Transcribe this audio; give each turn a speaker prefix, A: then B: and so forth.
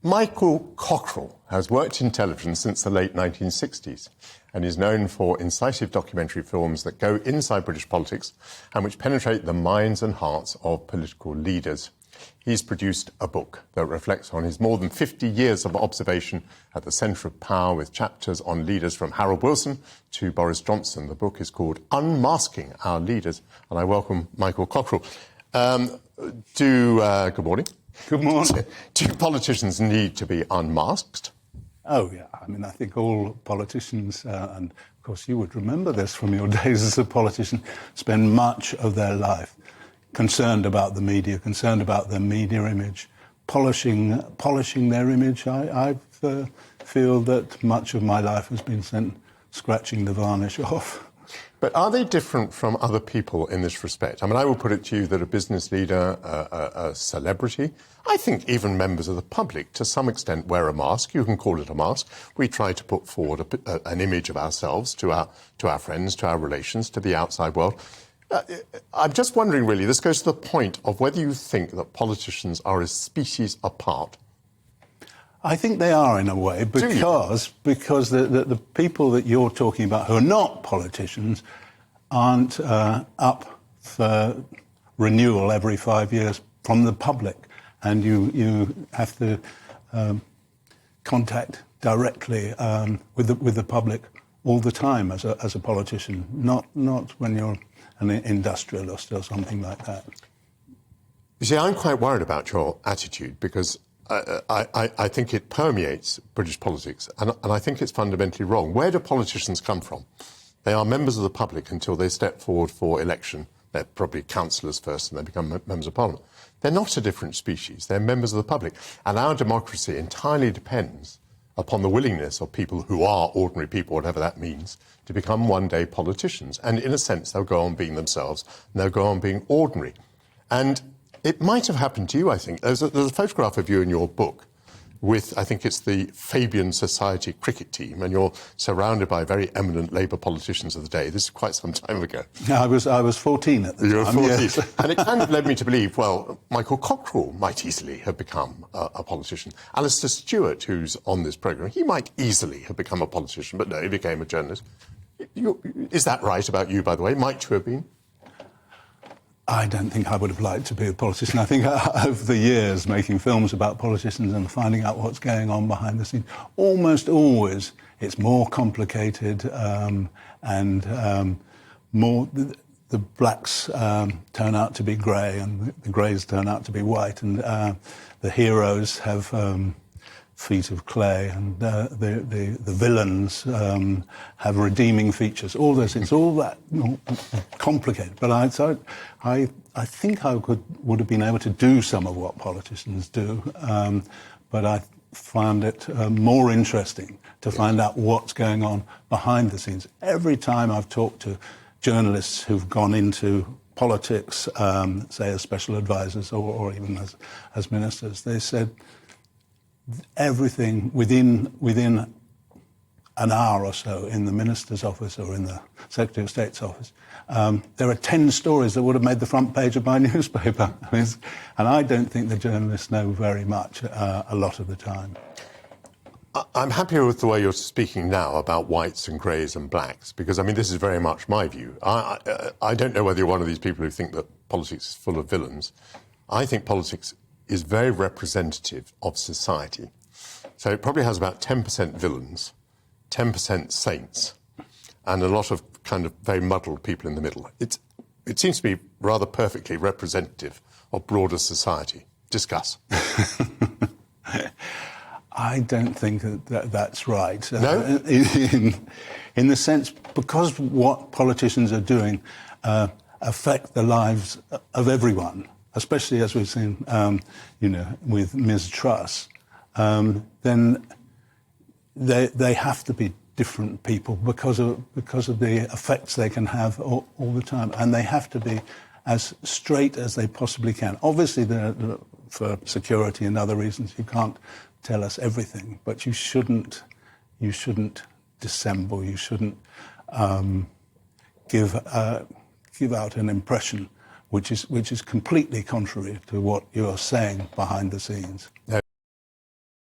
A: Michael Cockerill has worked in television since the late 1960s and is known for incisive documentary films that go inside British politics and which penetrate the minds and hearts of political leaders. He's produced a book that reflects on his more than 50 years of observation at the centre of power, with chapters on leaders from Harold Wilson to Boris Johnson. The book is called Unmasking Our Leaders, and I welcome Michael Cockerill. Good morning.
B: Good morning.
A: Do politicians need to be unmasked?
B: Oh, yeah. I mean, I think all politicians, and of course you would remember this from your days as a politician, spend much of their life concerned about the media, concerned about their media image, polishing their image. I feel that much of my life has been spent scratching the varnish off.
A: But are they different from other people in this respect? I mean, I will put it to you that a business leader, a celebrity, I think even members of the public, to some extent, wear a mask. You can call it a mask. We try to put forward an image of ourselves to our friends, to our relations, to the outside world. I'm just wondering, really, this goes to the point of whether you think that politicians are a species apart.
B: I think they are, in a way, because the people that you're talking about who are not politicians aren't up for renewal every 5 years from the public, and you have to contact directly with the public all the time as a politician, not when you're an industrialist or something like that.
A: You see, I'm quite worried about your attitude because I think it permeates British politics, and I think it's fundamentally wrong. Where do politicians come from? They are members of the public until they step forward for election. They're probably councillors first and they become members of Parliament. They're not a different species. They're members of the public. And our democracy entirely depends upon the willingness of people who are ordinary people, whatever that means, to become one day politicians. And in a sense, they'll go on being themselves and they'll go on being ordinary. And it might have happened to you, I think. There's a photograph of you in your book with, I think it's the Fabian Society cricket team, and you're surrounded by very eminent Labour politicians of the day. This is quite some time ago.
B: I was 14 at the time.
A: You were 14.
B: Yes.
A: And it kind of led me to believe, well, Michael Cockerill might easily have become a politician. Alistair Stewart, who's on this programme, he might easily have become a politician, but no, he became a journalist. Is that right about you, by the way? Might you have been?
B: I don't think I would have liked to be a politician. I think over the years, making films about politicians and finding out what's going on behind the scenes, almost always it's more complicated and more... The blacks turn out to be grey and the greys turn out to be white, and the heroes have feet of clay, and the villains have redeeming features. All this, it's all that complicated. But I think I would have been able to do some of what politicians do, but I found it more interesting to find out what's going on behind the scenes. Every time I've talked to journalists who've gone into politics, say as special advisors or even as ministers, they said everything within an hour or so in the minister's office or in the Secretary of State's office, there are 10 stories that would have made the front page of my newspaper. And I don't think the journalists know very much a lot of the time.
A: I'm happier with the way you're speaking now about whites and greys and blacks, because, I mean, this is very much my view. I don't know whether you're one of these people who think that politics is full of villains. I think politics is very representative of society. So it probably has about 10% villains, 10% saints, and a lot of kind of very muddled people in the middle. It seems to be rather perfectly representative of broader society. Discuss.
B: I don't think that's right.
A: No?
B: In the sense, because what politicians are doing affect the lives of everyone, especially as we've seen, with Ms. Truss, then they have to be different people because of the effects they can have all the time, and they have to be as straight as they possibly can. Obviously, for security and other reasons, you can't tell us everything, but you shouldn't dissemble. You shouldn't give out an impression which is completely contrary to what you're saying behind the scenes.